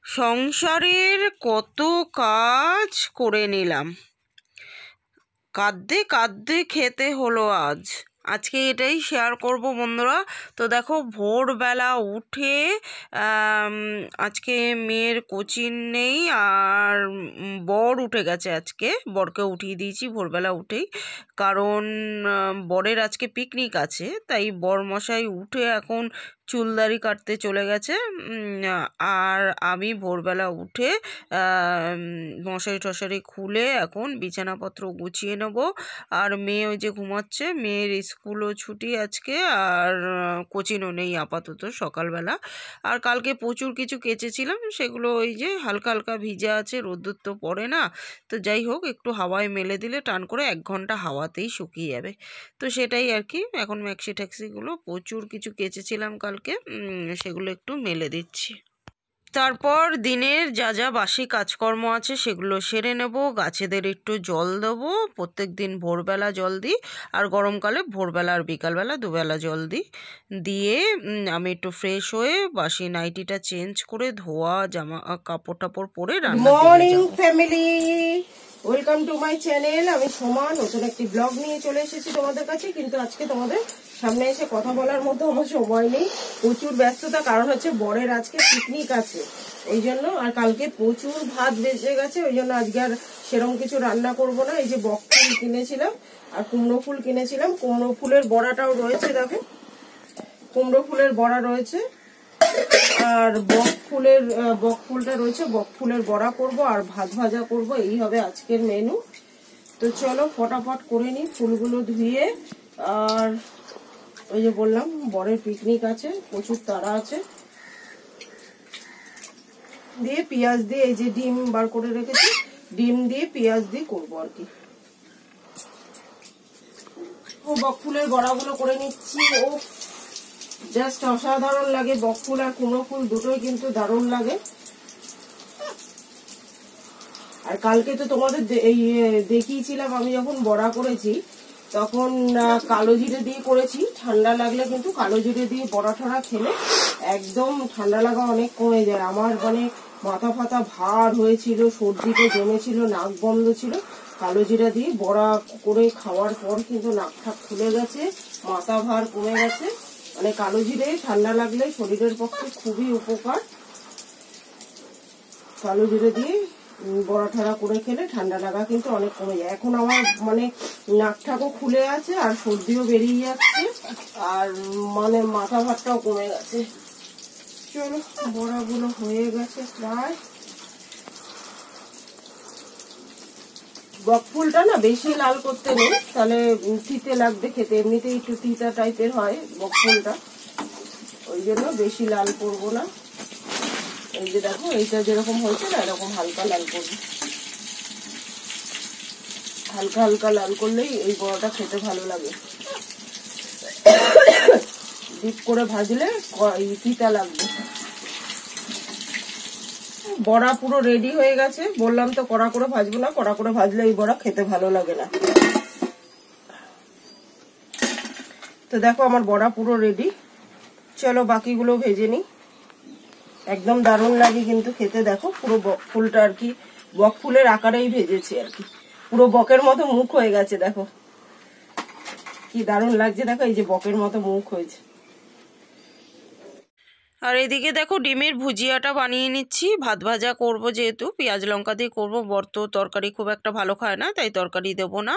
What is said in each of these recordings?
সংসারের কত কাজ করে নিলাম, কাঁদতে কাঁদতে খেতে হলো আজকে এটাই শেয়ার করব বন্ধুরা। তো দেখো ভোরবেলা উঠে আজকে মেয়ের কোচিং নেই আর বর উঠে গেছে, আজকে বরকে উঠিয়ে দিয়েছি ভোরবেলা উঠেই, কারণ বরের আজকে পিকনিক আছে, তাই বর মশাই উঠে এখন চুলদাড়ি কাটতে চলে গেছে। আর আমি ভোরবেলা উঠে মশারি টশারি খুলে এখন বিছানাপত্র গুছিয়ে নেব। আর মেয়ে ওই যে ঘুমাচ্ছে, মেয়ের স্কুলও ছুটি আজকে, আর কোচিংও নেই আপাতত সকালবেলা। আর কালকে প্রচুর কিছু কেচেছিলাম, সেগুলো ওই যে হালকা হালকা ভিজে আছে, রোদ্দুর তো পড়ে না, তো যাই হোক একটু হাওয়ায় মেলে দিলে টান করে 1 ঘন্টা হাওয়াতেই শুকিয়ে যাবে। তো সেটাই আর কি, এখন ম্যাক্সি ট্যাক্সিগুলো প্রচুর কিছু কেচেছিলাম কালকে, সেগুলো একটু মেলে দিচ্ছি। তারপর দিনের যা যা বাসি কাজকর্ম আছে সেগুলো সেরে নেব। গাছেদের একটু জল দেবো, প্রত্যেক দিন ভোরবেলা জল দিই, আর গরমকালে ভোরবেলা আর বিকালবেলা দুবেলা জল দিই। দিয়ে আমি একটু ফ্রেশ হয়ে বাসি নাইটিটা চেঞ্জ করে ধোয়া জামা কাপড় টাপড় পরে রান্না করব। Morning family, welcome to my channel. আমি সোমা নতুন একটি ব্লগ নিয়ে চলে এসেছি তোমাদের কাছে, কিন্তু আজকে তোমাদের সামনে এসে কথা বলার মতো আমার সময় নেই, প্রচুর ব্যস্ততা, কারণ হচ্ছে বরের আজকে পিকনিক আছে ওই জন্য। আর কালকে প্রচুর ভাত বেঁচে গেছে, ওই জন্য আজকে আর সেরকম কিছু রান্না করব না। এই যে বক ফুল কিনেছিলাম আর কুমড়ো ফুল কিনেছিলাম, কুমড়ো ফুলের বড়াটাও রয়েছে, দেখো কুমড়ো ফুলের বড়া রয়েছে, আর বক ফুলটা রয়েছে, বক ফুলের বড়া করব আর ভাত ভাজা করব, এই হবে আজকের মেনু। তো চলো ফটাফট করে নিই ফুলগুলো ধুয়ে। আর ওই যে বললাম বরের পিকনিক আছে, প্রচুর তাড়া আছে। দিয়ে পেঁয়াজ দিয়ে, এই যে ডিম বার করে রেখেছি, ডিম দিয়ে পেঁয়াজ দিয়ে করবো আর কি। ও বক ফুলের বড়াগুলো করে নিচ্ছি। ও জাস্ট অসাধারণ লাগে, বক ফুল আর কুমড়ো ফুল দুটোই কিন্তু দারুণ লাগে। আর কালকে তো তোমাদের দেখিয়েছিলাম আমি যখন বড়া করেছি, তখন কালো জিরে দিয়ে করেছি। ঠান্ডা লাগলে কিন্তু কালো জিরে দিয়ে বড়া ঠড়া খেলে একদম ঠান্ডা লাগা অনেক কমে যায়। আমার মানে মাথা ফাতা ভার হয়েছিল, সর্দিতে জমেছিল, নাক বন্ধ ছিল, কালো জিরা দিয়ে বড়া করে খাওয়ার পর কিন্তু নাক ঠাক খুলে গেছে, মাথা ভার কমে গেছে। মানে কালো জিরে ঠান্ডা লাগলে শরীরের পক্ষে খুবই উপকার। কালো জিরে দিয়ে বড়া ঠাড়া করে খেলে ঠান্ডা লাগা কিন্তু অনেক কমে যায়। এখন আমার মানে নাক ঠাকও খুলে আছে আর সর্দিও বেরিয়ে যাচ্ছে, আর মানে মাথা ভাতটাও কমে গেছে। চলো বড়াগুলো হয়ে গেছে প্রায়। বক ফুলটা না বেশি লাল করতে নেই, তাহলে তিতে লাগবে খেতে, এমনিতেই একটু তিতা টাইপের হয় বক ফুলটা, ওই জন্য বেশি লাল করবো না। এই যে দেখো এইটা যেরকম হয়েছে না, এরকম হালকা লাল করবো, হালকা হালকা লাল করলেই এই বড়াটা খেতে ভালো লাগে। ডিপ করে ভাজলে তিতা লাগবে। বড়া পুরো রেডি হয়ে গেছে, বললাম তো কড়া করে ভাজবো না, কড়া করে ভাজলে এই বড়া খেতে ভালো লাগে না। তো দেখো আমার বড়া পুরো রেডি, চলো বাকিগুলো ভেজে নি। একদম দারুণ লাগে কিন্তু খেতে, দেখো পুরো বক ফুলটা আর কি বক ফুলের আকারেই ভেজেছি আর কি, পুরো বকের মতো মুখ হয়ে গেছে, দেখো কি দারুণ লাগছে। দেখো এই যে বকের মতো মুখ হয়েছে। আর এদিকে দেখো ডিমের ভুজিয়াটা বানিয়ে নিচ্ছি, ভাত ভাজা করব, যেহেতু পেঁয়াজ লঙ্কা দিয়ে করবো। বর তো তরকারি খুব একটা ভালো খায় না, তাই তরকারি দেবো না।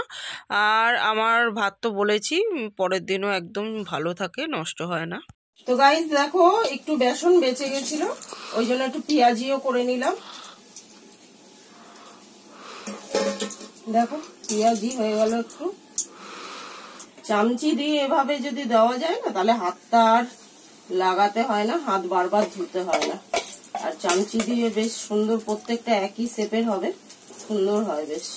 আর আমার ভাত তো বলেছি পরের দিনও একদম ভালো থাকে, নষ্ট হয় না। তো গাইস দেখো একটু বেসন বেঁচে গেছিল, ওই জন্য একটু পেঁয়াজিও করে নিলাম। দেখো পেঁয়াজি হয়ে গেল একটু। চামচি দিয়ে এভাবে যদি দেওয়া যায় না, তাহলে হাতটা আর লাগাতে হয় না, হাত বারবার ধুতে হয় না। আর চামচি দিয়ে বেশ সুন্দর, প্রত্যেকটা একই শেপের হবে, সুন্দর হয় বেশ।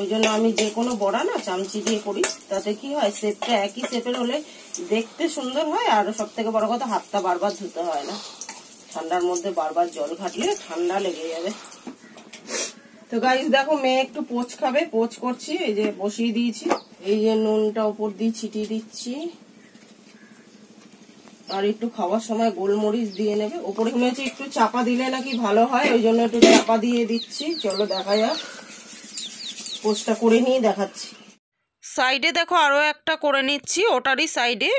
ওই জন্য আমি যে কোনো বড়া না চামচি দিয়ে করি, তাতে কি হয় শেপটা একই শেপের হলে দেখতে সুন্দর হয়, আর সব থেকে বড় কথা হাতটা বারবার ধুতে হয় না। ঠান্ডার মধ্যে বারবার জল ঘাটলে ঠান্ডা লেগে যাবে। তো গাইস দেখো মেয়ে একটু পোচ খাবে, পোচ করছি, এই যে বসিয়ে দিয়েছি এই যে নুনটা উপর দিয়ে ছিটিয়ে দিচ্ছি, আর একটু খাওয়ার সময় গোলমরিচ দিয়ে নেবে ওপরে। শুনেছি একটু চাপা দিলে নাকি ভালো হয়, ওই জন্য একটু চাপা দিয়ে দিচ্ছি। চলো দেখা যাক, পোস্টটা করে নিয়ে দেখাচ্ছি। সাইডে দেখো আরও একটা করে নিচ্ছি, ওটারই সাইডে।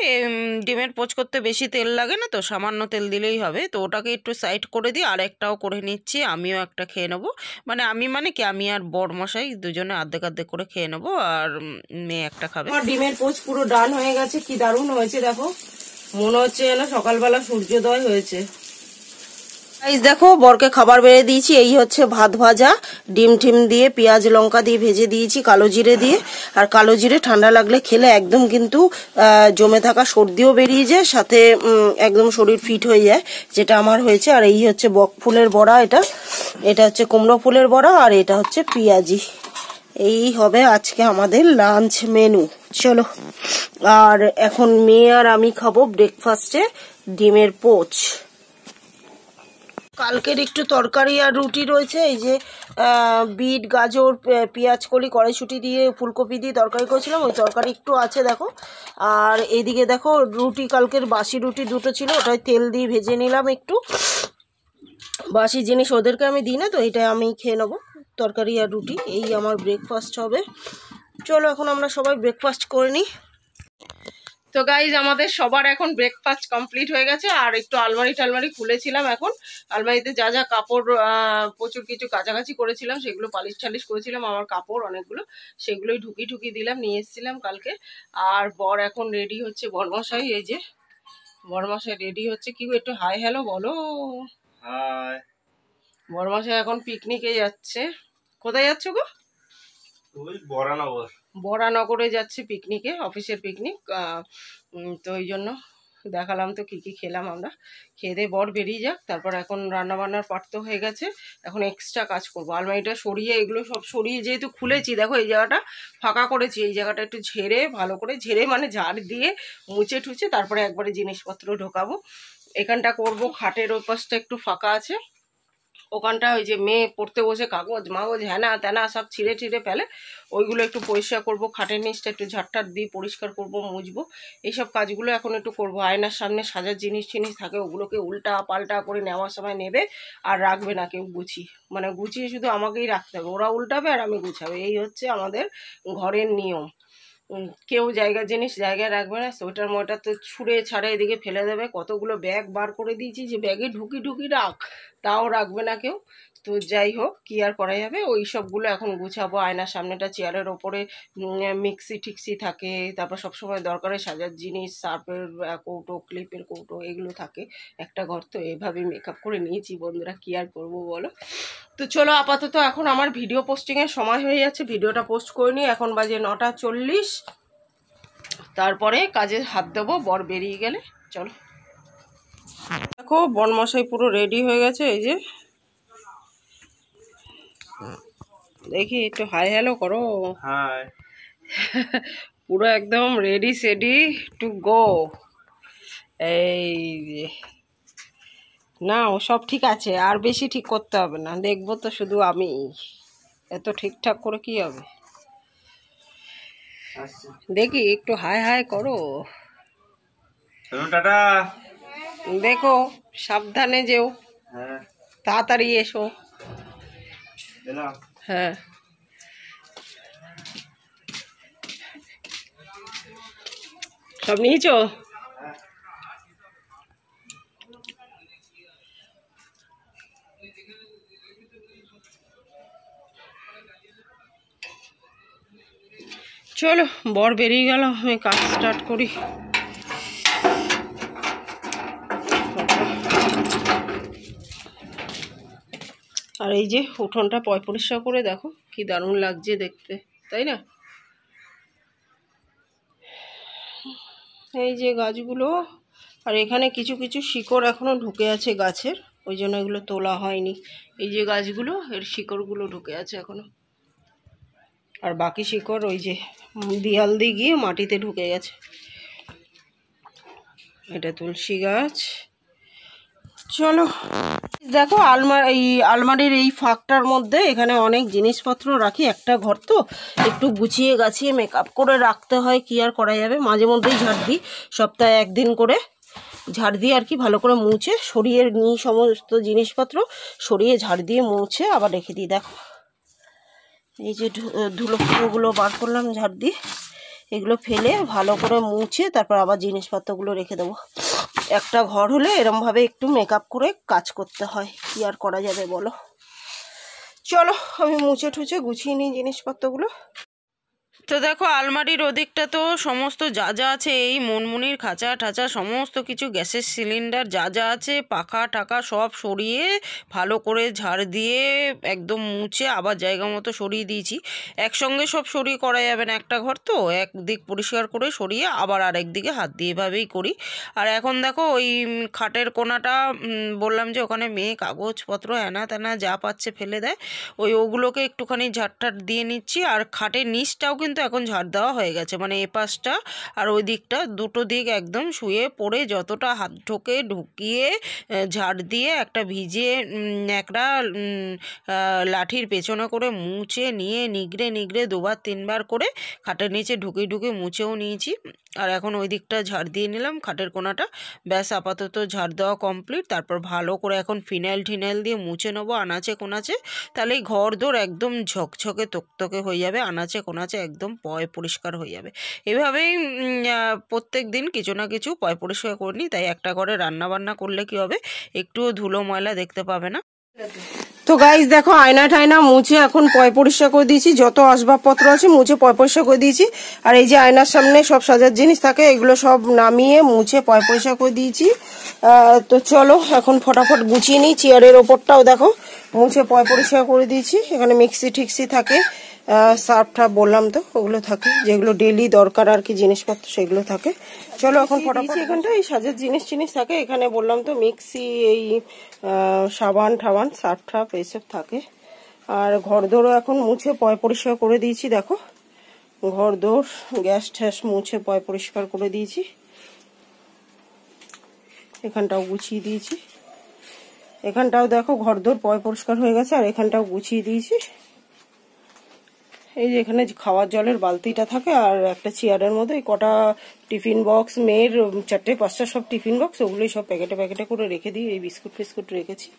ডিমের পোচ করতে বেশি তেল লাগে না তো, সামান্য তেল দিলেই হবে। তো ওটাকে একটু সাইড করে দিয়ে আর একটাও করে নিচ্ছি। আমিও একটা খেয়ে নেবো, মানে আমি আর বড়মশাই দুজনে অর্ধেক অর্ধেক করে খেয়ে নেবো, আর মেয়ে একটা খাবে। আমার ডিমের পোচ পুরো ডান হয়ে গেছে, কি দারুণ হয়েছে দেখো, মনে হচ্ছে যেন সকালবেলা সূর্যোদয় হয়েছে। গাইস দেখো, বরকে খাবার বেড়ে দিয়েছি। এই হচ্ছে ভাত ভাজা, ডিম টিম দিয়ে পেঁয়াজ লঙ্কা দিয়ে ভেজে দিয়েছি কালো জিরে দিয়ে। আর কালো জিরে ঠান্ডা লাগলে খেলে একদম কিন্তু জমে থাকা সর্দিও বেরিয়ে যায়, সাথে একদম শরীর ফিট হয়ে যায়, যেটা আমার হয়েছে। আর এই হচ্ছে বক ফুলের বড়া, এটা হচ্ছে কুমড়ো ফুলের বড়া, আর এটা হচ্ছে পেঁয়াজি। এই হবে আজকে আমাদের লাঞ্চ মেনু। চলো, আর এখন মেয়ে আর আমি খাবো ব্রেকফাস্টে ডিমের পোচ। কালকের একটু তরকারি আর রুটি রয়েছে। এই যে বিট গাজর পেঁয়াজ কলি কড়াইশুঁটি দিয়ে ফুলকপি দিয়ে তরকারি করেছিলাম, ওই তরকারি একটু আছে দেখো। আর এদিকে দেখো রুটি, কালকের বাসি রুটি দুটো ছিল, ওটাই তেল দিয়ে ভেজে নিলাম একটু। বাসি জিনিস ওদেরকে আমি দিই না, তো এটা আমি খেয়ে নেবো, তরকারি আর রুটি। এই আমার ব্রেকফাস্ট হবে। চলো এখন আমরা সবাই ব্রেকফাস্ট করে নিই। তো গাইজ আমাদের সবার এখন ব্রেকফাস্ট কমপ্লিট হয়ে গেছে। আর একটু আলমারি টালমারি খুলেছিলাম, এখন আলমারিতে যা যা কাপড় প্রচুর কিছু কাছাকাছি করেছিলাম, সেগুলো পালিশ টালিশ করেছিলাম, আমার কাপড় অনেকগুলো, সেগুলোই ঢুকি দিলাম, নিয়ে এসেছিলাম কালকে। আর বর এখন রেডি হচ্ছে, বরমশাই, এই যে বরমশাই রেডি হচ্ছে। কি একটু হাই হ্যালো বলো। হাই। বরমশাই এখন পিকনিকে যাচ্ছে। কোথায় যাচ্ছ গো? বরানগরে যাচ্ছে পিকনিকে, অফিসের পিকনিক। তো ওই জন্য দেখালাম তো কি কি খেলাম আমরা। খেয়ে দিয়ে বর বেরিয়ে যাক, তারপর এখন রান্নাবান্নার পাট তো হয়ে গেছে, এখন এক্সট্রা কাজ করবো। আলমারিটা সরিয়ে, এগুলো সব সরিয়ে যেহেতু খুলেছি, দেখো এই জায়গাটা ফাঁকা করেছি, এই জায়গাটা একটু ঝেড়ে, ভালো করে ঝেড়ে মানে ঝাড় দিয়ে মুছে টুচে তারপরে একবারে জিনিসপত্র ঢোকাবো। এখানটা করব, খাটের ওই পাশটা একটু ফাঁকা আছে, ওখানটা ওই যে মেয়ে পড়তে বসে কাগজ মাগজ হ্যানা ত্যানা সব ছিঁড়ে ছিঁড়ে ফেলে, ওইগুলো একটু পরিষ্কার করব। খাটের নিচটা একটু ঝাড়টার দিয়ে পরিষ্কার করব, মুছবো, এইসব কাজগুলো এখন একটু করব। আয়নার সামনে সাজার জিনিস টিনিস থাকে, ওগুলোকে উল্টা পাল্টা করে নেওয়ার সময় নেবে, আর রাখবে না কেউ মানে গুছিয়ে শুধু আমাকেই রাখতে হবে, ওরা উল্টাবে আর আমি গুছাবে। এই হচ্ছে আমাদের ঘরের নিয়ম। কেউ জিনিস জায়গায় রাখবে না। সোয়েটার মোয়েটার তো ছুঁড়ে ছাড়ে এদিকে ফেলে দেবে। কতগুলো ব্যাগ বার করে দিয়েছি যে ব্যাগে ঢুকি রাখ, তাও রাখবে না কেউ। তো যাই হোক, কি আর করা যাবে, ওই সবগুলো এখন গুছাবো। আয়নার সামনেটা, চেয়ারের ওপরে মিক্সি ঠিক্সি থাকে, তারপর সবসময় দরকারে সাজার জিনিস, সার্ফের কৌটো, ক্লিপের কৌটো, এগুলো থাকে। একটা ঘর তো এভাবেই মেকআপ করে নিয়েছি বন্ধুরা, কি আর করবো বলো। তো চলো, আপাতত এখন আমার ভিডিও পোস্টিংয়ের সময় হয়ে যাচ্ছে, ভিডিওটা পোস্ট করে নিই। এখন বাজে 9:40, তারপরে কাজে হাত দেবো বর বেরিয়ে গেলে। চলো, দেখো বনমশাই পুরো রেডি হয়ে গেছে, এই যে দেখি একটু হাই হ্যালো করো। হাই। পুরো একদম রেডি সেডি টু গো। এই যে না, ও সব ঠিক আছে, আর বেশি ঠিক করতে হবে না, দেখবো তো শুধু আমি, এত ঠিকঠাক করে কি হবে। দেখি একটু হাই হাই করো। টাটা। দেখো সাবধানে যেও, তাড়াতাড়ি এসো। হ্যাঁ, সব নিয়েছো? চলো, বর বেরিয়ে গেল, আমি কাজ স্টার্ট করি। আর এই যে উঠোনটা পরিষ্কার করে দেখো, কি দারুণ লাগছে দেখতে, তাই না? এই যে গাছগুলো, আর এখানে কিছু কিছু শিকড় এখনো ঢুকে আছে গাছের, ওই জন্য এগুলো তোলা হয়নি। এই যে গাছগুলো, এর শিকড়গুলো ঢুকে আছে এখনো, আর বাকি শিকড় ওই যে দেয়াল দিয়ে গিয়ে মাটিতে ঢুকে গেছে। এটা তুলসী গাছ, চলো দেখো আলমারির এই ফাঁকটার মধ্যে এখানে অনেক জিনিসপত্র রাখি। একটা ঘর তো একটু গুছিয়ে গাছিয়ে মেকআপ করে রাখতে হয়, কি আর করা যাবে। মাঝে মধ্যেই ঝাড় দিই, সপ্তাহে একদিন করে ঝাড় দিয়ে আর কি ভালো করে মুছে সরিয়ে নিই, সমস্ত জিনিসপত্র সরিয়ে ঝাড় দিয়ে মুছে আবার রেখে দিই। দেখো এই যে ধুলো ফুলোগুলো বার করলাম ঝাড় দিয়ে, এগুলো ফেলে ভালো করে মুছে তারপর আবার জিনিসপত্রগুলো রেখে দেবো। একটা ঘর হলে এরমভাবে একটু মেকআপ করে কাজ করতে হয়, কি আর করা যাবে বলো। চলো আমি মুছে ঠুছে গুছিয়ে নিই জিনিসপত্রগুলো। তো দেখো আলমারির ওদিকটা তো সমস্ত যা যা আছে, এই মনমুনির খাঁচা ঠাচা সমস্ত কিছু, গ্যাসের সিলিন্ডার যা যা আছে, পাখা টাকা সব সরিয়ে ভালো করে ঝাড় দিয়ে একদম মুছে আবার জায়গা মতো সরিয়ে দিয়েছি। একসঙ্গে সব সরিয়ে করা যাবে না, একটা ঘর তো একদিক পরিষ্কার করে সরিয়ে আবার আরেক দিকে হাত দিয়ে এভাবেই করি। আর এখন দেখো ওই খাটের কোণাটা বললাম যে ওখানে মেয়ে কাগজপত্র হ্যানা ত্যানা যা পাচ্ছে ফেলে দেয়, ওগুলোকে একটুখানি ঝাড়টাট দিয়ে নিচ্ছি। আর খাটের নিচটাও কিন্তু এখন ঝাড় দেওয়া হয়ে গেছে, মানে এ পাশটা আর ওই দিকটা দুটো দিক একদম শুয়ে পড়ে যতটা হাত ঢুকিয়ে ঝাড় দিয়ে একটা ভিজে একটা লাঠির পেছনে করে মুছে নিয়ে নিগড়ে নিগড়ে দুবার তিনবার করে খাটের নিচে ঢুকে মুছেও নিয়েছি। আর এখন ওই দিকটা ঝাড় দিয়ে নিলাম, খাটের কোণাটা ব্যাস আপাতত ঝাড় দেওয়া কমপ্লিট। তারপর ভালো করে এখন ফিনাইল ঠিনাইল দিয়ে মুছে নেবো আনাচে কোনাচে, তাহলে ঘর দোর একদম ঝকঝকে তকতকে হয়ে যাবে, আনাচে কোনাচে একদম পয় পরিষ্কার হয়ে যাবে। এভাবেই প্রত্যেক দিন কিছু না কিছু পয় পরিষ্কার করে নিই। তাই একটা ঘরে রান্না বান্না করলে কি হবে, একটুও ধুলো ময়লা দেখতে পাবে না। তো গাইস দেখো আয়না টায়না মুছে এখন পয় পরিষ্কার করে দিয়েছি, যত আসবাবপত্র আছে মুছে পয় পরিষ্কার করে দিয়েছি। আর এই যে আয়নার সামনে সব সাজার জিনিস থাকে, এগুলো সব নামিয়ে মুছে পয় পরিষ্কার করে দিয়েছি। তো চলো এখন ফটাফট গুছিয়ে নিই। চেয়ারের ওপরটাও দেখো মুছে পয় পরিষ্কার করে দিয়েছি। এখানে মিক্সি ঠিক্সি থাকে, সার্ফ টার্ফ বললাম তো ওগুলো থাকে, যেগুলো ডেলি দরকার আর কি জিনিসপত্র সেগুলো থাকে। চলো এখন ফটাফট এখানটা এই সাজের জিনিস থাকে, এখানে বললাম তো মিক্সি, এই সাবান ঠাবান সার্ফ টার্ফ এইসব থাকে। আর ঘরদোরও এখন মুছে পয় পরিষ্কার করে দিয়েছি। দেখো ঘরদোর গ্যাস ট্যাস মুছে পয় পরিষ্কার করে দিয়েছি, এখানটাও গুছিয়ে দিয়েছি। এখানটাও দেখো ঘরদোর পয় পরিষ্কার হয়ে গেছে, আর এখানটাও গুছিয়ে দিয়েছি। এই যে এখানে খাওয়ার জলের বালতিটা থাকে, আর একটা চেয়ারের মধ্যে এই কটা টিফিন বক্স, মেয়ের 4-5টা সব টিফিন বক্স, ওগুলোই সব প্যাকেটে প্যাকেটে করে রেখে দিই। এই বিস্কুট ফিস্কুট রেখেছি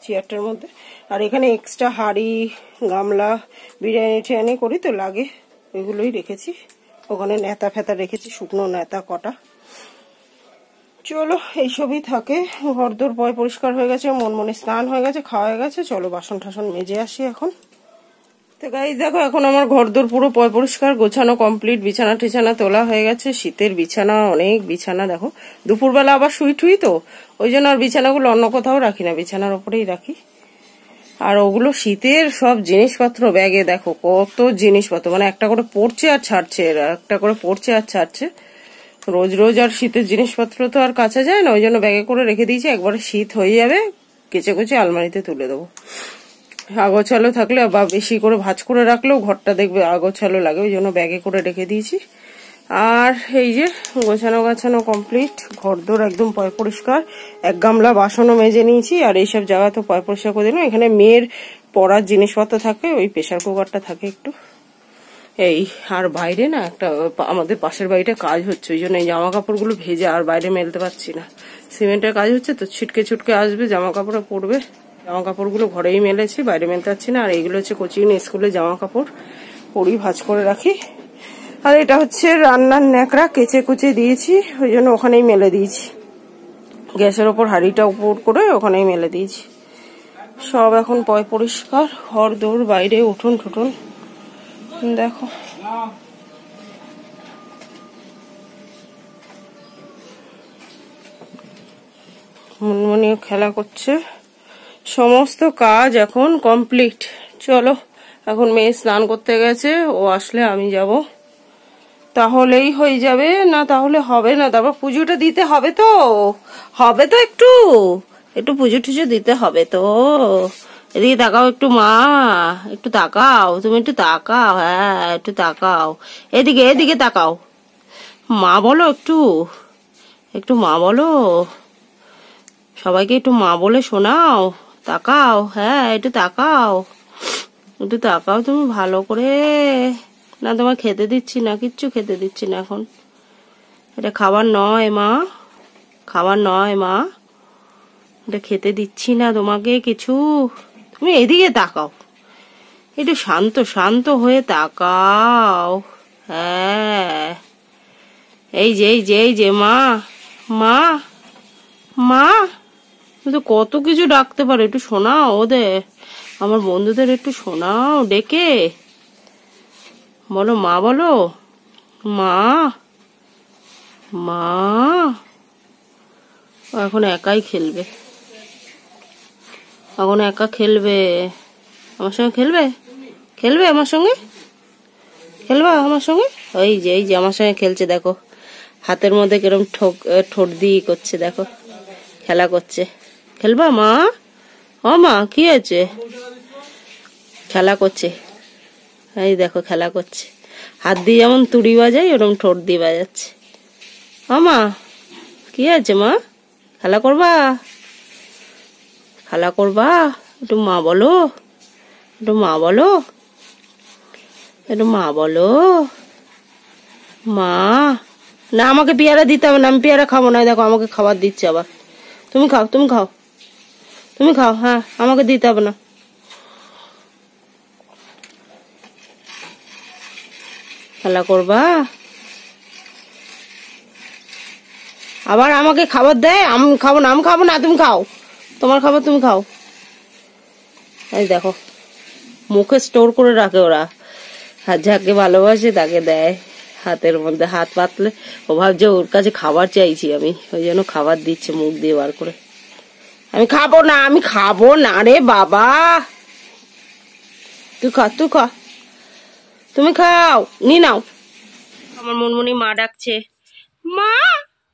চেয়ারটার মধ্যে। আর এখানে এক্সট্রা হাঁড়ি গামলা বিরিয়ানি টিরিয়ানি করি তো লাগে, ওইগুলোই রেখেছি। ওখানে নেতা ফেতা রেখেছি, শুকনো নেতা কটা। চলো এইসবই থাকে। ঘরদোর পয় পরিষ্কার হয়ে গেছে, মনে স্নান হয়ে গেছে, খাওয়া হয়ে গেছে। চলো বাসন ঠাসন মেজে আসি এখন। তো গাইস দেখো এখন আমার ঘরদোর পুরো পয় পরিষ্কার গোছানো কমপ্লিট, বিছানা টিছানা তোলা হয়ে গেছে। শীতের বিছানা, অনেক বিছানা। দেখো দুপুরবেলা আবার শুই ঠুই তো, ওই জন্য আর বিছানাগুলো অন্য কোথাও রাখি না, বিছানার ওপরেই রাখি। আর ওগুলো শীতের সব জিনিসপত্র ব্যাগে দেখো কত জিনিসপত্র, মানে একটা করে পড়ছে আর ছাড়ছে, একটা করে পড়ছে আর ছাড়ছে। রোজ রোজ আর শীতের জিনিসপত্র তো আর কাচা যায় না, ওই জন্য ব্যাগে করে রেখে দিয়েছি। একবারে শীত হয়ে যাবে কেচে কুচে আলমারিতে তুলে দেবো। আগোছালো থাকলে বা বেশি করে ভাঁজ করে রাখলেও ঘরটা দেখবে আগোছালো লাগে, ওই জন্য ব্যাগে করে রেখে দিয়েছি। আর এই যে গোছানো গাছানো কমপ্লিট, ঘরদোর একদম পয় পরিষ্কার। এক গামলা বাসনও মেজে নিয়েছি, আর এইসব জায়গা তো পয় পরিষ্কার করে দিলাম। এখানে মেয়ের পড়ার জিনিসপত্র থাকে, ওই প্রেশার কুকারটা থাকে একটু এই। আর বাইরে না একটা আমাদের পাশের বাড়িতে কাজ হচ্ছে, ওই জন্য এই জামা কাপড়গুলো ভেজা, আর বাইরে মেলতে পারছি না। সিমেন্টের কাজ হচ্ছে তো, ছিটকে ছুটকে আসবে, জামা কাপড়ে পড়বে। জামা কাপড়গুলো ঘরেই মেলেছি, বাইরে মেলতে পারছি না। আর এইগুলো হচ্ছে কোচিং স্কুলে জামা কাপড়, পরি ভাঁজ করে রাখি। আর এটা হচ্ছে রান্নার ন্যাকড়া, কেচে কুচে দিয়েছি, ওই জন্য ওখানেই মেলে দিয়েছি। গ্যাসের ওপর হাঁড়িটা উপর করে ওখানেই মেলে দিয়েছি। সব এখন পয় পরিষ্কার, ঘর দৌড় বাইরে উঠোন ঠুটুন দেখো। মনমনিও খেলা করছে। সমস্ত কাজ এখন কমপ্লিট। চলো এখন মেয়ে স্নান করতে গেছে, ও আসলে আমি যাব, তাহলেই হয়ে যাবে। না তাহলে হবে না, তারপর পুজোটা দিতে হবে তো, একটু একটু পুজো টুজো দিতে হবে তো। এদিকে তাকাও একটু মা, একটু তাকাও, তুমি একটু তাকাও, হ্যাঁ একটু তাকাও, এদিকে এদিকে তাকাও, মা বলো একটু, একটু মা বলো। সবাইকে একটু মা বলে শোনাও, তাকাও, হ্যাঁ একটু তাকাও, একটু তাকাও তুমি ভালো করে। না তোমার খেতে দিচ্ছি না, কিচ্ছু খেতে দিচ্ছি না এখন। এটা খাবার নয় মা, খাবার নয় মা, এটা খেতে দিচ্ছি না তোমাকে কিছু। তুমি এদিকে তাকাও, একটু শান্ত শান্ত হয়ে তাকাও। হ্যাঁ এই যে এই যে এই যে মা, মা, মা, তো কত কিছু ডাকতে পারে, একটু শোনাও ওদের, আমার বন্ধুদের একটু শোনাও ডেকে, বলো মা, বলো মা, মা। এখন একাই খেলবে, এখন একা খেলবে, আমার সঙ্গে খেলবে, খেলবে আমার সঙ্গে, খেলবা আমার সঙ্গে। এই যে এই যে আমার সঙ্গে খেলছে দেখো, হাতের মধ্যে কিরম ঠোঁট দিয়ে করছে দেখো, খেলা করছে। খেলবা মা? ও মা কি আছে? খেলা করছে, এই দেখো খেলা করছে, হাত দিয়ে যেমন তুড়ি বাজাই ওরকম ঠোঁট দিয়ে বাজাচ্ছে। ও মা কি আছে মা? খেলা করবা? খেলা করবা? একটু মা বলো, একটু মা বলো, একটু মা বলো, মা। না আমাকে পেয়ারা দিতে হবে না, আমি পেয়ারা খাবো না, দেখো আমাকে খাবার দিচ্ছে আবার। তুমি খাও, তুমি খাও, তুমি খাও, হ্যাঁ আমাকে দিতে হবে না। খেলা করবা? আবার আমাকে খাবার দেয়, আমি খাবো না, আমি খাবো না, তুমি খাও, তোমার খাবার তুমি খাও। এই দেখো মুখে স্টোর করে রাখে ওরা, আর যাকে ভালোবাসে তাকে দেয়, হাতের মধ্যে হাত পাতলে ও ভাবছে ওর কাছে খাবার চাইছি আমি, ওই জন্য খাবার দিচ্ছে মুখ দিয়ে বার করে। আমি খাবো না, আমি খাবো না রে বাবা, তুই খা, তুই খা, তুমি খাও, নি নাও। আমার মনমনি মা ডাকছে, মা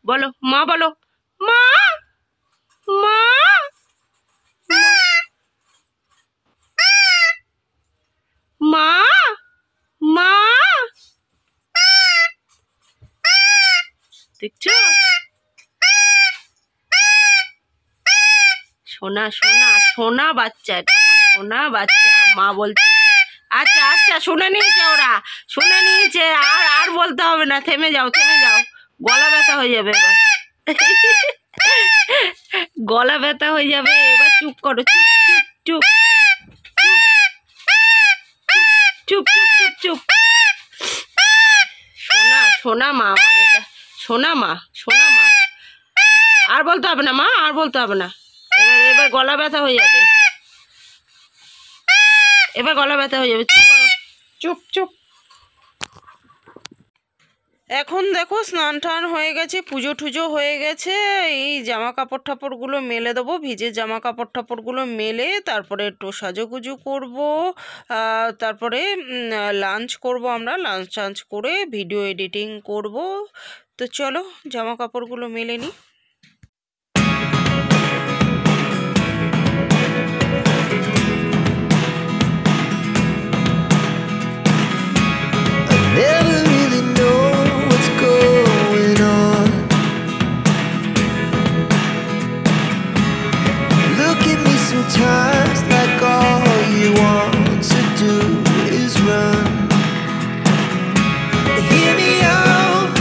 বলো, মা বলো, মা, মা, মা, মা, দেখছো? সোনা সোনা সোনা বাচ্চা, এটা সোনা বাচ্চা, মা বলছে। আচ্ছা আচ্ছা শুনে নিয়েছে ওরা, শুনে নিয়েছে, আর আর বলতে হবে না, থেমে যাও, থেমে যাও, গলা ব্যথা হয়ে যাবে এবার, গলা ব্যথা হয়ে যাবে এবার, চুপ করো, চুপ চুপ চুপ চুপ চুপ চুপ চুপ। সোনা সোনা মা আমার এটা, সোনা মা, সোনা মা, আর বলতে হবে না মা, আর বলতে হবে না, এবার এবার গলা ব্যথা হয়ে যাবে, এবার গলা ব্যথা হয়ে যাবে, চুপ করো, চুপ চুপ। এখন দেখো স্নান টান হয়ে গেছে, পুজো টুজো হয়ে গেছে, এই জামা কাপড় টাপড়গুলো মেলে দেবো, ভিজে জামা কাপড় টাপড়গুলো মেলে তারপরে একটু সাজুগুজু করবো, তারপরে লাঞ্চ করব, আমরা লাঞ্চ টাঞ্চ করে ভিডিও এডিটিং করব। তো চলো জামা কাপড়গুলো মেলে নিই। Never really know what's going on. Look at me sometimes like all you want to do is run. Hear me out,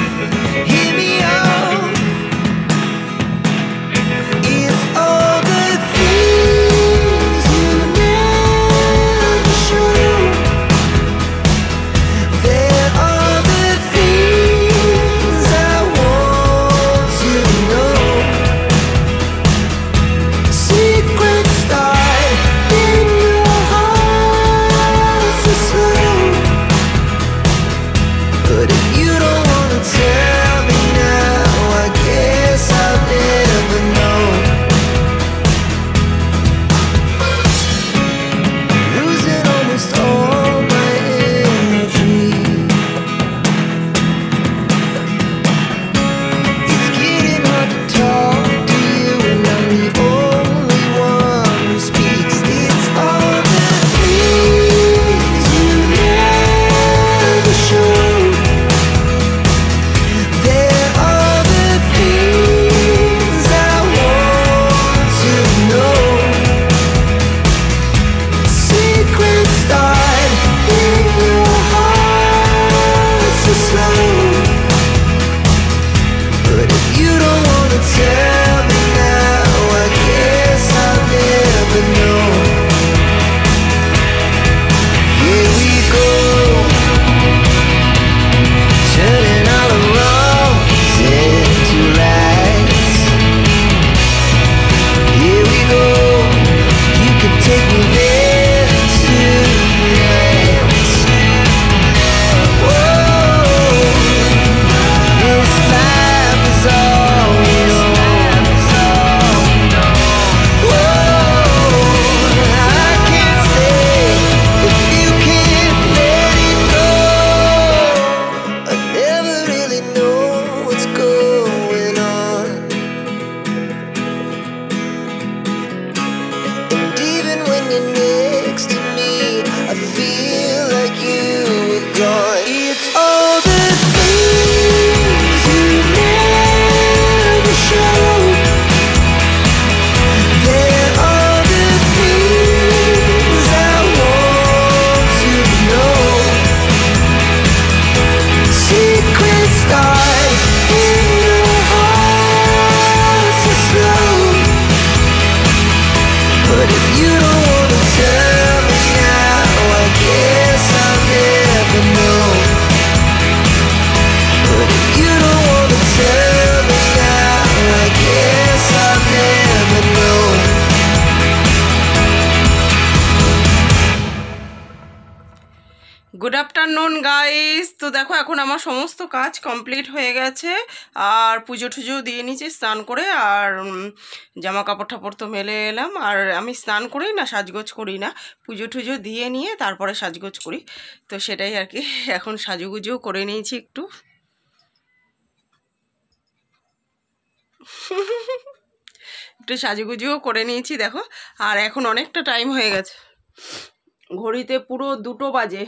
good afternoon guys. তো দেখো এখন আমার সমস্ত কাজ কমপ্লিট হয়ে গেছে, আর পুজো টুজো দিয়ে নিয়েছি স্নান করে, আর জামা কাপড় টাপড় তো মেলে এলাম। আর আমি স্নান করি না, সাজগোজ করি না, পুজো টুজো দিয়ে নিয়ে তারপরে সাজগোজ করি। তো সেটাই আর কি, এখন সাজুগুজো করে নিয়েছি একটু। একটু সাজুগুজুও করে নিয়েছি দেখো। আর এখন অনেকটা টাইম হয়ে গেছে, ঘড়িতে পুরো 2টো বাজে।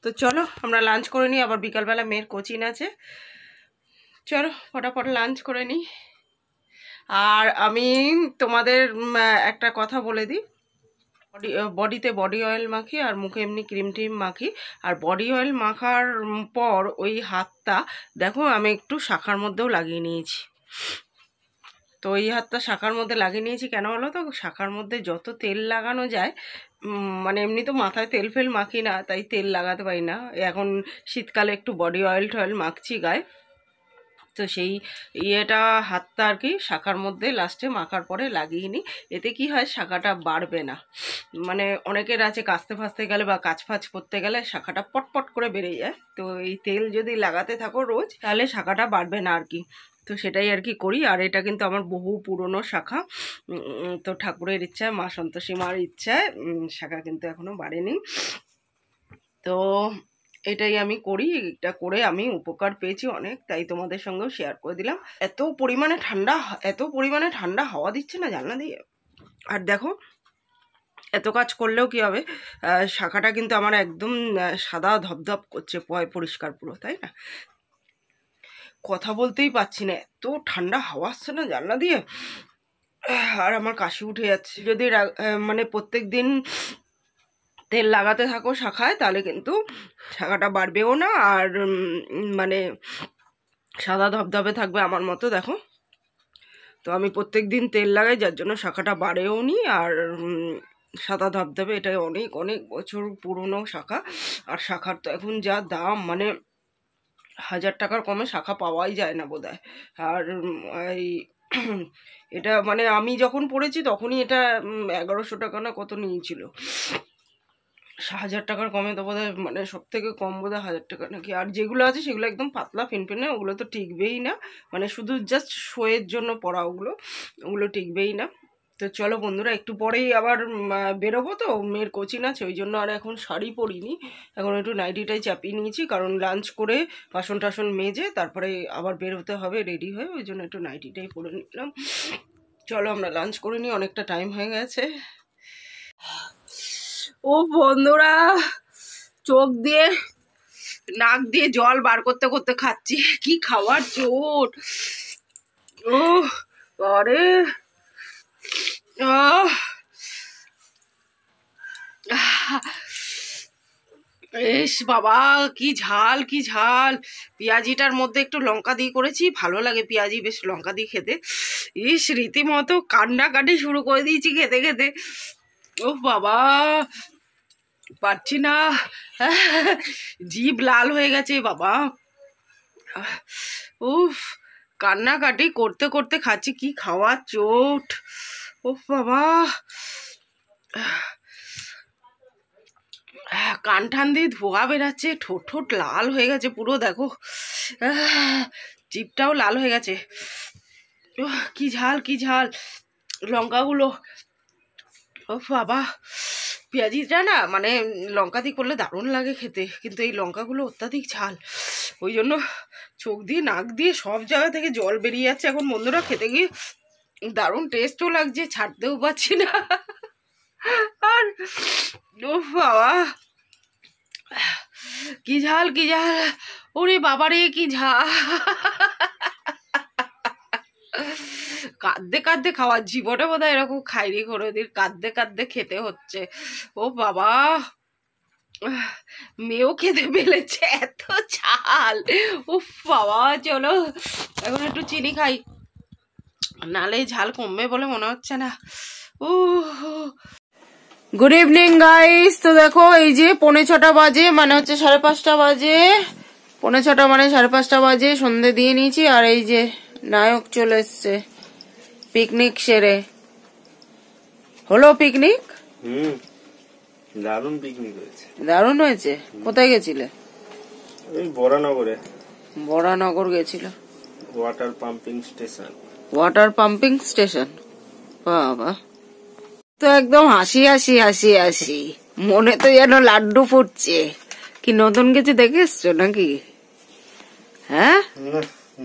তো চলো আমরা লাঞ্চ করে নিই, আবার বিকালবেলা মেয়ের কোচিং আছে। চলো ফটাফট লাঞ্চ করে নিই। আর আমি তোমাদের একটা কথা বলে দিই, বডিতে বডি অয়েল মাখি আর মুখে এমনি ক্রিম ট্রিম মাখি। আর বডি অয়েল মাখার পর ওই হাতটা দেখো আমি একটু শাখার মধ্যেও লাগিয়ে নিয়েছি। তো এই হাতটা শাখার মধ্যে লাগিয়ে নিয়েছি কেন বলো তো, শাখার মধ্যে যত তেল লাগানো যায়, মানে এমনি তো মাথায় তেল ফেল মাখি না, তাই তেল লাগাতে পারি না। এখন শীতকালে একটু বডি অয়েল টয়েল মাখছি গায়ে। তো সেই ইয়েটা হাতটা আর কি শাখার মধ্যে লাস্টে মাখার পরে লাগিয়ে নিই। এতে কি হয়, শাখাটা বাড়বে না। মানে অনেকের আছে কাচতে ফাচতে গেলে বা কাচ ফাচ করতে গেলে শাখাটা পটপট করে বেড়ে যায়। তো এই তেল যদি লাগাতে থাকো রোজ, তাহলে শাখাটা বাড়বে না আর কি। তো সেটাই আর কি করি। আর এটা কিন্তু আমার বহু পুরনো শাখা। তো ঠাকুরের ইচ্ছায়, মা সন্তোষী মার ইচ্ছায় শাখা কিন্তু এখনো বাড়েনি। তো এটাই আমি করি, এটা করে আমি উপকার পেয়েছি অনেক, তাই তোমাদের সঙ্গেও শেয়ার করে দিলাম। এত পরিমাণে ঠান্ডা হাওয়া দিচ্ছে না জানলা দিয়ে। আর দেখো এত কাজ করলেও কি হবে, শাখাটা কিন্তু আমার একদম সাদা ধপধপ করছে, পরিষ্কার পুরো, তাই না? কথা বলতেই পারছি না, এত ঠান্ডা হাওয়া আসছে না জানলা দিয়ে। আর আমার কাশি উঠে যাচ্ছে। যদি মানে প্রত্যেক দিন তেল লাগাতে থাকো শাখায়, তাহলে কিন্তু শাখাটা বাড়বেও না, আর মানে সাদা ধবধবে থাকবে আমার মতো। দেখো তো আমি প্রত্যেক দিন তেল লাগাই, যার জন্য শাখাটা বাড়েও নি আর সাদা ধবধবে। এটাই অনেক অনেক বছর পুরনো শাখা। আর শাখার তো এখন যা দাম, মানে 1000 টাকার কমে শাখা পাওয়াই যায় না বোধহয়। আর এই এটা মানে আমি যখন পড়েছি তখনই এটা 1100 টাকা না কত নিয়েছিল। 1000 টাকার কমে তো বোধহয়, মানে সব থেকে কম বোধহয় 1000 টাকা নাকি। আর যেগুলো আছে সেগুলো একদম পাতলা ফিনফিনে, ওগুলো তো টিকবেই না, মানে শুধু জাস্ট শোয়ের জন্য পরা, ওগুলো টিকবেই না। তো চলো বন্ধুরা, একটু পরেই আবার বেরোবো, তো মেয়ের কোচিং আছে, ওই জন্য আর এখন শাড়ি পরিনি, এখন একটু নাইটিটাই চাপিয়ে নিয়েছি। কারণ লাঞ্চ করে বাসন টাসন মেজে তারপরে আবার বেরোতে হবে রেডি হয়ে, ওই জন্য একটু নাইটিটাই পরে নিলাম। চলো আমরা লাঞ্চ করে নিই, অনেকটা টাইম হয়ে গেছে। ও বন্ধুরা, চোখ দিয়ে নাক দিয়ে জল বার করতে করতে খাচ্ছি, কি খাওয়ার চোট। ও আরে ইস বাবা, কি ঝাল কি ঝাল। পেঁয়াজিটার মধ্যে একটু লঙ্কা দিয়ে করেছি, ভালো লাগে পেঁয়াজি বেশ লঙ্কা দিয়ে খেতে। ইস রীতিমতো কান্নাকাটি শুরু করে দিয়েছি খেতে খেতে। ও বাবা, পারছি না, জিভ লাল হয়ে গেছে বাবা। উফ, কান্নাকাটি করতে করতে খাচ্ছি, কি খাওয়া চোট। ও বাবা, কান টান দিয়ে ধোয়া বেরাচ্ছে, ঠোঁট ঠোঁট লাল হয়ে গেছে পুরো, দেখো জিভটাও লাল হয়ে গেছে। কি ঝাল কি ঝাল লঙ্কাগুলো। ও বাবা, পেঁয়াজিটা না মানে লঙ্কা দিয়ে করলে দারুণ লাগে খেতে, কিন্তু এই লঙ্কাগুলো অত্যাধিক ঝাল, ওই জন্য চোখ দিয়ে নাক দিয়ে সব জায়গা থেকে জল বেরিয়ে যাচ্ছে এখন বন্ধুরা। খেতে গিয়ে দারুণ টেস্টও লাগছে, ছাড়তেও পারছি না। আর ও বাবা, কি ঝাল কি ঝাল, ওরে বাবারে কি ঝাল। কাঁদতে কাঁদতে খাওয়া, জীবনে বোধহয় এরকম খাইনি কোনোদিন, কাঁদতে কাঁদতে খেতে হচ্ছে। ও বাবা, মেয়েও খেতে ফেলেছে, এত ঝাল। উফ বাবা, চলো এখন একটু চিনি খাই, নালে ঝাল কমবে বলে মনে হচ্ছে না। Good evening guys. তো দেখো এই যে 6:45 বাজে, মানে হচ্ছে 5:30 বাজে, 6:45 মানে 5:30 বাজে, সন্ধে দিয়ে নিয়েছি। আর এই যে নায়ক চলে এসছে পিকনিক সেরে। হলো পিকনিক? দারুণ পিকনিক হয়েছে। দারুণ হয়েছে। কোথায় গেছিলে? ওই বরানগরে। বরানগর গেছিল। Water pumping station. Water pumping station, বাবা তো একদম হাসি হাসি হাসি হাসি, মনে তো যেন লাড্ডু ফুটছে। কি নতুন কিছু দেখে এসছো নাকি? হ্যাঁ,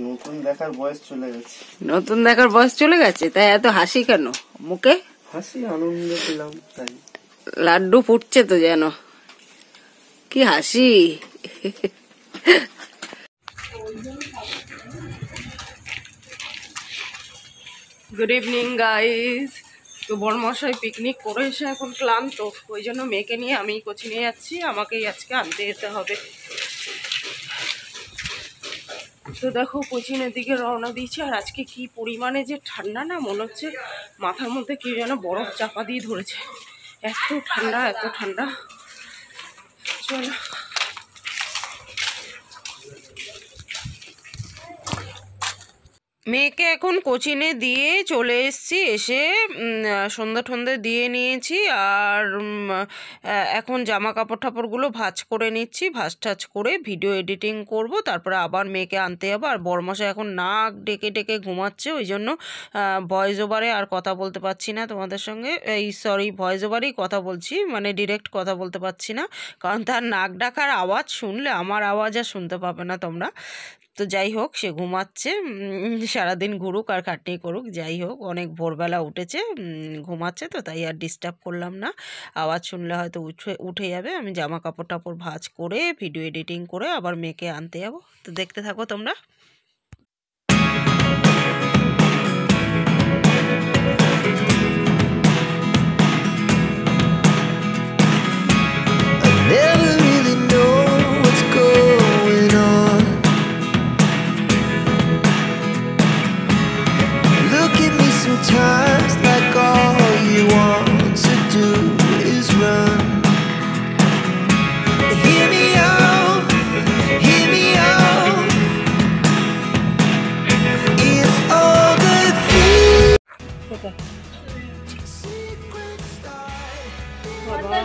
নতুন দেখার বয়স চলে গেছে। নতুন দেখার বয়স চলে গেছে, তাই এত হাসি কেন মুখে? হাসি আনন্দ পেলাম তাই। লাড্ডু ফুটছে তো যেন, কি হাসি। Good evening guys. তো বড়মশাই পিকনিক করে এসে এখন ক্লান্ত, ওই জন্য মেয়েকে নিয়ে আমি কোচিংয়ে যাচ্ছি, আমাকেই আজকে আনতে যেতে হবে। তো দেখো কোচিংয়ের দিকে রওনা দিয়েছি, আর আজকে কি পরিমাণে যে ঠান্ডা না, মনে হচ্ছে মাথার মধ্যে কেউ যেন বরফ চাপা দিয়ে ধরেছে, এত ঠান্ডা এত ঠান্ডা। চলো মেয়েকে এখন কোচিনে দিয়ে চলে এসেছি, এসে সন্ধ্যা টন্ধে দিয়ে নিয়েছি, আর এখন জামা কাপড় টাপড়গুলো ভাঁজ করে নিচ্ছি, ভাঁজ টাজ করে ভিডিও এডিটিং করব, তারপরে আবার মেয়েকে আনতে যাবো। আর বড়মশাই এখন নাক ডেকে ডেকে ঘুমাচ্ছে, ওই জন্য ভয়েস ওভারে আর কথা বলতে পারছি না তোমাদের সঙ্গে, ভয়েস ওভারেই কথা বলছি, মানে ডিরেক্ট কথা বলতে পারছি না, কারণ তার নাক ডাকার আওয়াজ শুনলে আমার আওয়াজ আর শুনতে পাবে না তোমরা। তো যাই হোক, সে ঘুমাচ্ছে, সারাদিন ঘুরুক আর খাটনি করুক, যাই হোক অনেক ভোরবেলা উঠেছে, ঘুমাচ্ছে, তো তাই আর ডিস্টার্ব করলাম না। আওয়াজ শুনলে হয়তো উঠে যাবে। আমি জামা কাপড় টাপড় ভাঁজ করে ভিডিও এডিটিং করে আবার মেয়েকে আনতে যাবো, তো দেখতে থাকো তোমরা। Never really know what's going on. Look at me sometimes like all you want to do is run. Hear me out, hear me out. It's all the things. বাবা,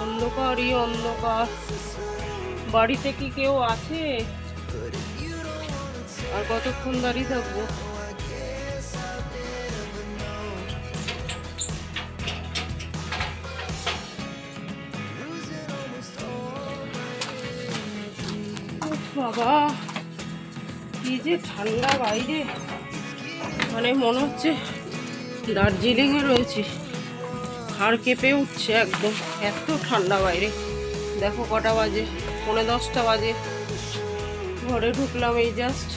অন্ধকারই অন্ধকার, বাড়িতে কি কেউ আছে? আর কতক্ষণ দাঁড়িয়ে থাকবো? বাবা কি যে ঠান্ডা বাইরে, মানে মনে হচ্ছে দার্জিলিংয়ে রয়েছি, হাড় কেঁপে উঠছে একদম, এত ঠান্ডা বাইরে। দেখো কটা বাজে, 9:30 বাজে, ঘরে ঢুকলাম এই জাস্ট।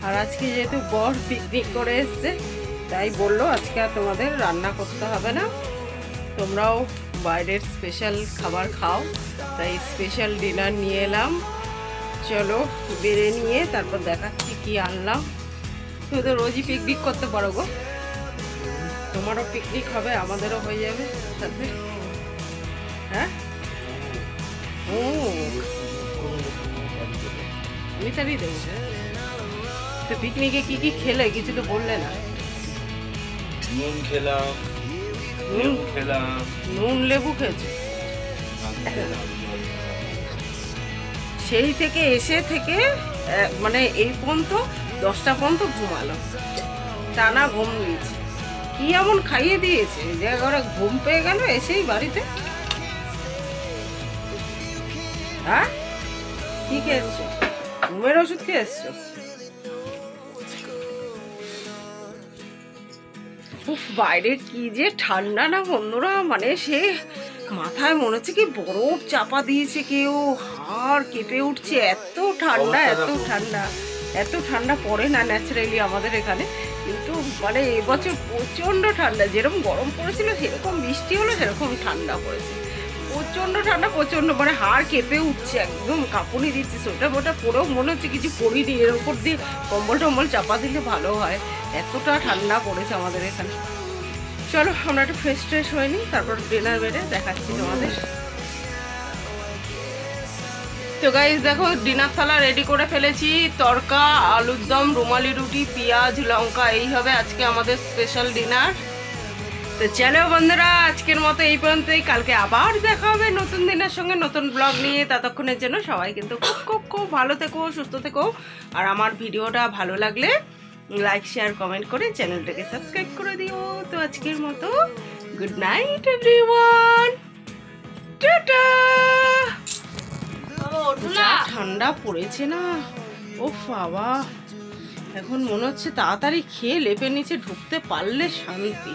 আর আজকে যেহেতু বর পিকনিক করে এসছে, তাই বললো আজকে আর তোমাদের রান্না করতে হবে না, তোমরাও বাইরের স্পেশাল খাবার খাও, তাই স্পেশাল ডিনার নিয়ে এলাম। চলো বেড়ে নিয়ে তারপর দেখাচ্ছি কি আনলাম। তুমি তো রোজই পিকনিক করতে পারো গো, তোমারও পিকনিক হবে, আমাদেরও হয়ে যাবে সাথে। হ্যাঁ, আমি তারই দেবো। তো পিকনিকে কি কি খেলে কিছু তো বললে না। নুন খেলাম, নুন লেবু খেয়েছে। সেই থেকে এসে থেকে মানে এই পর্যন্ত 10টা পর্যন্ত ঘুমালো, টানা ঘুম নিয়েছে। কি এমন খাইয়ে দিয়েছে যে একবারে ঘুম পেয়ে গেল এসেই বাড়িতে। হ্যাঁ, কি খেয়ে এসছো? ঘুমের ওষুধ খেয়ে এসছো? বাইরে কি যে ঠান্ডা না বন্ধুরা, মানে সে মাথায় মনে হচ্ছে কি বরফ চাপা দিয়েছে কেউ, হাড় কেঁপে উঠছে, এত ঠান্ডা এত ঠান্ডা। এত ঠান্ডা পড়ে না ন্যাচারালি আমাদের এখানে, কিন্তু মানে এবছর প্রচণ্ড ঠান্ডা, যেরকম গরম পড়েছিল সেরকম বৃষ্টি হলো, সেরকম ঠান্ডা পড়েছে, প্রচণ্ড ঠান্ডা, প্রচণ্ড, মানে হাড় কেঁপে উঠছে, একদম কাঁপুনি দিচ্ছে। সোটা মোটা পরেও মনে হচ্ছে কিছু পরিনি, এর উপর দিয়ে কম্বল টম্বল চাপা দিলে ভালো হয়, এতটা ঠান্ডা পড়েছে আমাদের এখানে। চলো আমরা একটু ফ্রেশ ট্রেশ হয়ে নিই, তারপর ডিনার বেড়ে দেখাচ্ছি তোমাদের। তো গাইস দেখো ডিনার থালা রেডি করে ফেলেছি, তড়কা, আলুর দম, রুমালি রুটি, পেঁয়াজ, লঙ্কা, এই হবে আজকে আমাদের স্পেশাল ডিনার। তো তো চলো বন্ধুরা, আজকের মতো এই পর্যন্তই। কালকে আবার দেখা হবে নতুন দিনের সঙ্গে, নতুন ব্লগ নিয়ে। ততক্ষণের জন্য সবাই কিন্তু খুব খুব খুব ভালো থেকো, সুস্থ থেকো। আর আমার ভিডিওটা ভালো লাগলে লাইক শেয়ার কমেন্ট করে চ্যানেলটাকে সাবস্ক্রাইব করে দিও। তো আজকের মতো গুড নাইট এভরিওয়ান, টাটা। যা ঠান্ডা পড়েছে না, ও বাবা, এখন মনে হচ্ছে তাড়াতাড়ি খেয়ে লেপের নিচে ঢুকতে পারলে শান্তি।